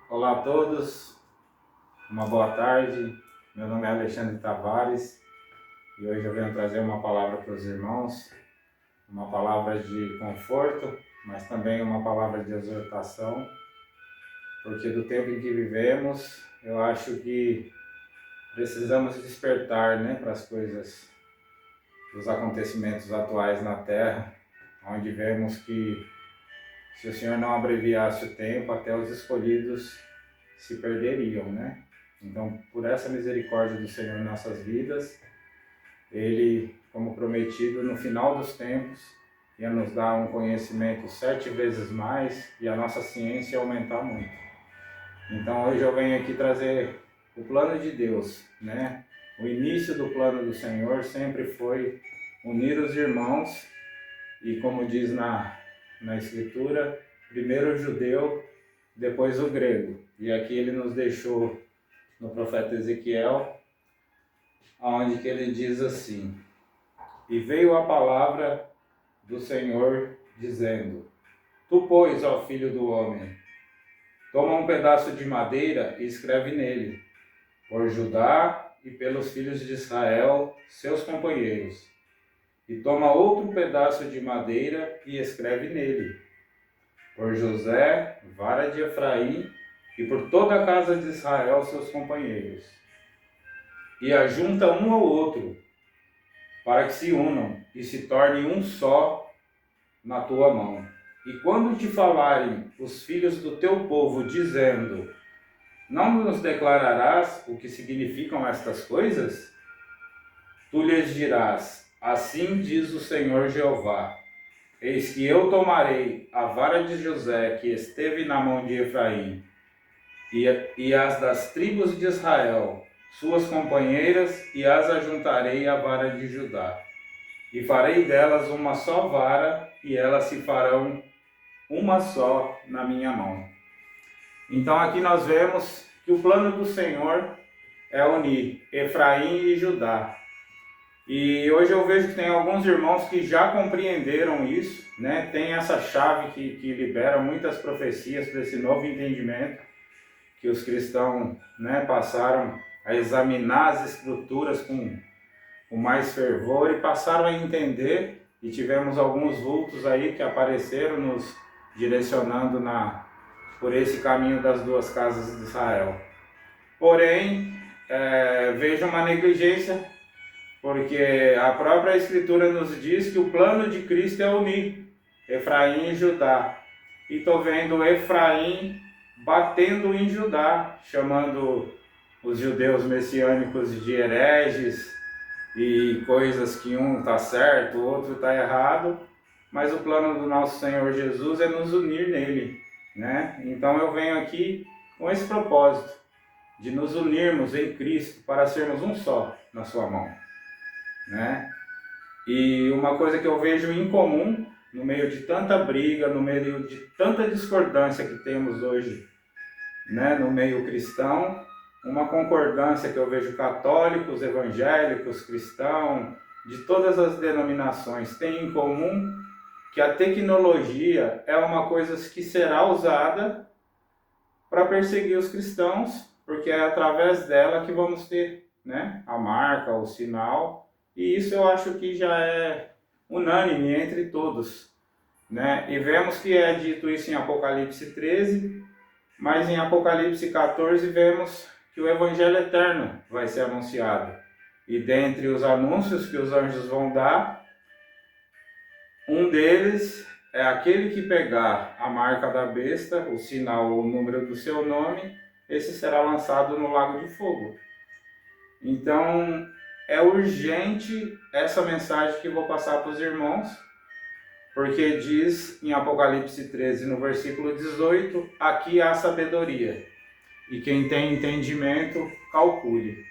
Olá a todos, uma boa tarde. Meu nome é Alexandre Tavares e hoje eu venho trazer uma palavra para os irmãos, uma palavra de conforto, mas também uma palavra de exortação, porque do tempo em que vivemos, eu acho que precisamos despertar, para as coisas, os acontecimentos atuais na Terra, onde vemos que se o Senhor não abreviasse o tempo, até os escolhidos se perderiam, Então, por essa misericórdia do Senhor em nossas vidas, Ele, como prometido, no final dos tempos, ia nos dar um conhecimento 7 vezes mais e a nossa ciência aumentar muito. Então, hoje eu venho aqui trazer o plano de Deus, O início do plano do Senhor sempre foi unir os irmãos e, como diz na Escritura, primeiro o judeu, depois o grego. E aqui ele nos deixou no profeta Ezequiel, onde que ele diz assim: E veio a palavra do Senhor dizendo: Tu, pois, ó filho do homem, toma um pedaço de madeira e escreve nele, por Judá e pelos filhos de Israel, seus companheiros. E toma outro pedaço de madeira e escreve nele, por José, vara de Efraim, e por toda a casa de Israel, seus companheiros. E ajunta um ao outro, para que se unam e se tornem um só na tua mão. E quando te falarem os filhos do teu povo, dizendo: Não nos declararás o que significam estas coisas? Tu lhes dirás: Assim diz o Senhor Jeová: Eis que eu tomarei a vara de José, que esteve na mão de Efraim, e as das tribos de Israel, suas companheiras, e as ajuntarei à vara de Judá. E farei delas uma só vara, e elas se farão uma só na minha mão. Então aqui nós vemos que o plano do Senhor é unir Efraim e Judá. E hoje eu vejo que tem alguns irmãos que já compreenderam isso, Tem essa chave que libera muitas profecias para esse novo entendimento que os cristãos, passaram a examinar as escrituras com mais fervor e passaram a entender, e tivemos alguns vultos aí que apareceram nos direcionando por esse caminho das duas casas de Israel. Porém, vejo uma negligência, porque a própria Escritura nos diz que o plano de Cristo é unir Efraim e Judá. E estou vendo Efraim batendo em Judá, chamando os judeus messiânicos de hereges e coisas que um está certo, o outro está errado, mas o plano do nosso Senhor Jesus é nos unir nele, Então eu venho aqui com esse propósito, de nos unirmos em Cristo para sermos um só na sua mão, E uma coisa que eu vejo incomum, no meio de tanta briga, no meio de tanta discordância que temos hoje, no meio cristão, uma concordância que eu vejo católicos, evangélicos, cristãos, de todas as denominações têm em comum, que a tecnologia é uma coisa que será usada para perseguir os cristãos, porque é através dela que vamos ter, a marca, o sinal, e isso eu acho que já é unânime entre todos, E vemos que é dito isso em Apocalipse 13, mas em Apocalipse 14 vemos que o Evangelho eterno vai ser anunciado. E dentre os anúncios que os anjos vão dar, um deles é aquele que pegar a marca da besta, o sinal ou o número do seu nome, esse será lançado no lago de fogo. Então, é urgente essa mensagem que eu vou passar para os irmãos, porque diz em Apocalipse 13, no versículo 18, aqui há sabedoria, e quem tem entendimento, calcule,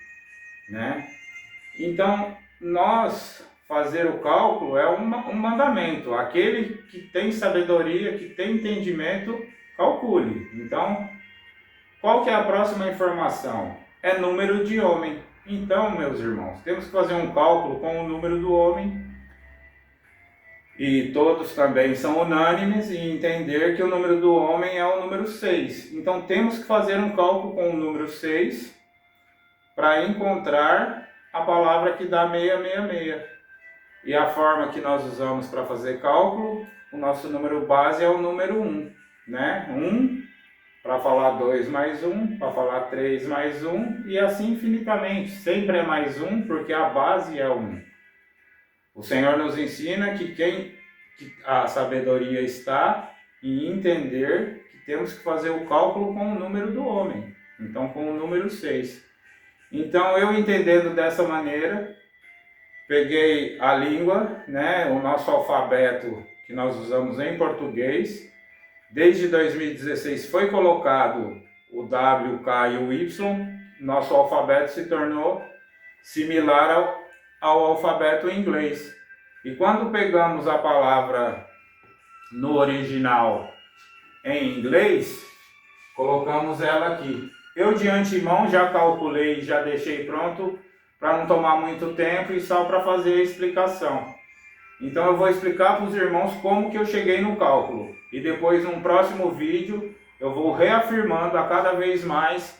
Então, nós fazer o cálculo é um mandamento. Aquele que tem sabedoria, que tem entendimento, calcule. Então, qual que é a próxima informação? É número de homem. Então, meus irmãos, temos que fazer um cálculo com o número do homem E todos também são unânimes em entender que o número do homem é o número 6. Então temos que fazer um cálculo com o número 6 para encontrar a palavra que dá 666. E a forma que nós usamos para fazer cálculo, o nosso número base é o número 1, né? 1 para falar 2 mais 1, para falar 3 mais 1 e assim infinitamente. Sempre é mais 1 porque a base é 1. O Senhor nos ensina que a sabedoria está em entender que temos que fazer o cálculo com o número do homem. Então com o número 6. Então eu entendendo dessa maneira, peguei a língua, né, o nosso alfabeto que nós usamos em português. Desde 2016 foi colocado o W, K e o Y. Nosso alfabeto se tornou similar ao alfabeto em inglês. E quando pegamos a palavra no original em inglês, colocamos ela aqui. Eu de antemão já calculei, já deixei pronto para não tomar muito tempo e só para fazer a explicação. Então eu vou explicar para os irmãos como que eu cheguei no cálculo. E depois, num próximo vídeo, eu vou reafirmando a cada vez mais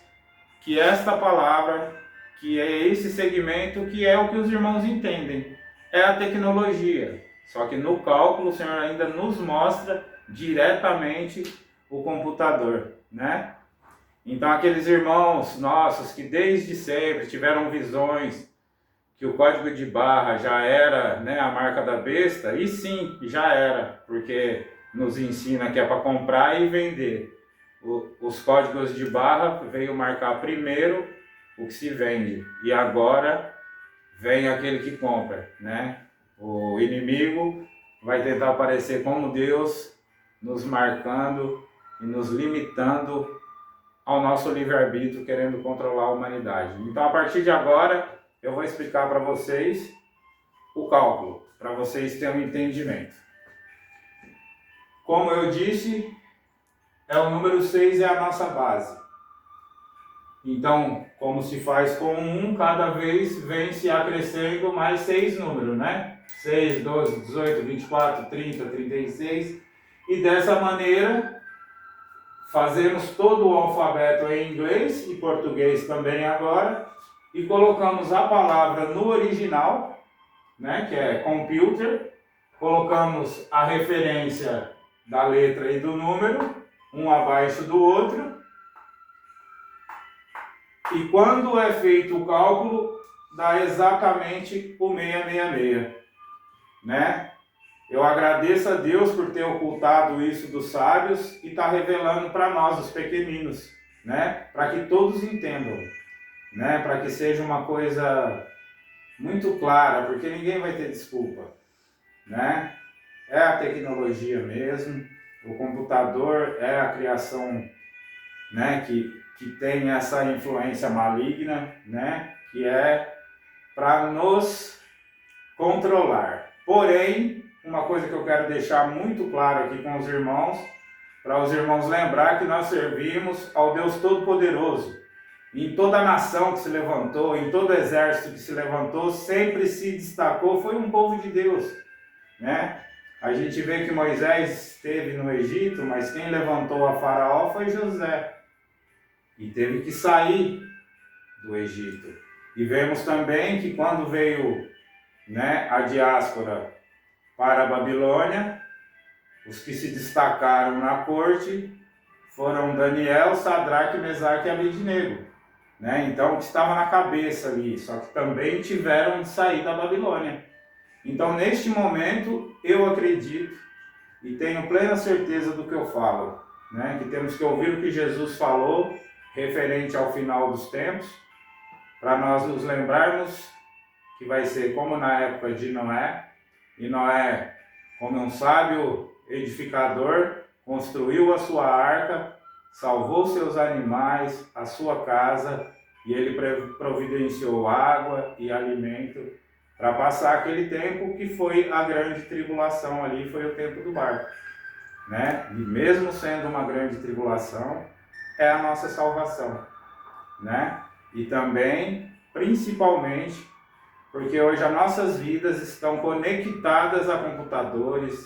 que esta palavra, que é esse segmento, que é o que os irmãos entendem. É a tecnologia. Só que no cálculo o Senhor ainda nos mostra diretamente o computador, né? Então aqueles irmãos nossos que desde sempre tiveram visões que o código de barra já era, né, a marca da besta, e sim, já era, porque nos ensina que é para comprar e vender. Os códigos de barra veio marcar primeiro o que se vende, e agora vem aquele que compra, né? O inimigo vai tentar aparecer como Deus, nos marcando e nos limitando ao nosso livre-arbítrio, querendo controlar a humanidade. Então, a partir de agora, eu vou explicar para vocês o cálculo, para vocês terem um entendimento. Como eu disse, o número 6 é a nossa base. Então, como se faz com 1, cada vez vem se acrescendo mais 6 números, né? 6, 12, 18, 24, 30, 36. E dessa maneira, fazemos todo o alfabeto em inglês e português também agora. E colocamos a palavra no original, né, que é computer. Colocamos a referência da letra e do número, um abaixo do outro. E quando é feito o cálculo, dá exatamente o 666, né? Eu agradeço a Deus por ter ocultado isso dos sábios e está revelando para nós, os pequeninos, né? Para que todos entendam, né? Para que seja uma coisa muito clara, porque ninguém vai ter desculpa, né? É a tecnologia mesmo, o computador é a criação, né, que tem essa influência maligna, né, que é para nos controlar. Porém, uma coisa que eu quero deixar muito claro aqui com os irmãos, para os irmãos lembrar que nós servimos ao Deus Todo-Poderoso. Em toda a nação que se levantou, em todo exército que se levantou, sempre se destacou, foi um povo de Deus, né? A gente vê que Moisés esteve no Egito, mas quem levantou a Faraó foi José. E teve que sair do Egito. E vemos também que quando veio, né, a diáspora para a Babilônia, os que se destacaram na corte foram Daniel, Sadraque, Mesaque e Abednego, né? Então, o que estava na cabeça ali, só que também tiveram de sair da Babilônia. Então, neste momento, eu acredito e tenho plena certeza do que eu falo, né? Que temos que ouvir o que Jesus falou referente ao final dos tempos, para nós nos lembrarmos que vai ser como na época de Noé, e Noé, como um sábio edificador, construiu a sua arca, salvou seus animais, a sua casa, e ele providenciou água e alimento para passar aquele tempo que foi a grande tribulação ali, foi o tempo do barco, né? E mesmo sendo uma grande tribulação, é a nossa salvação, né? E também, principalmente, porque hoje as nossas vidas estão conectadas a computadores,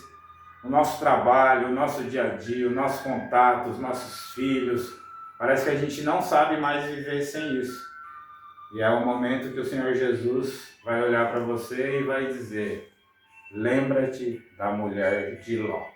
o nosso trabalho, o nosso dia a dia, o nosso contato, os nossos filhos. Parece que a gente não sabe mais viver sem isso. E é o momento que o Senhor Jesus vai olhar para você e vai dizer: lembra-te da mulher de Ló.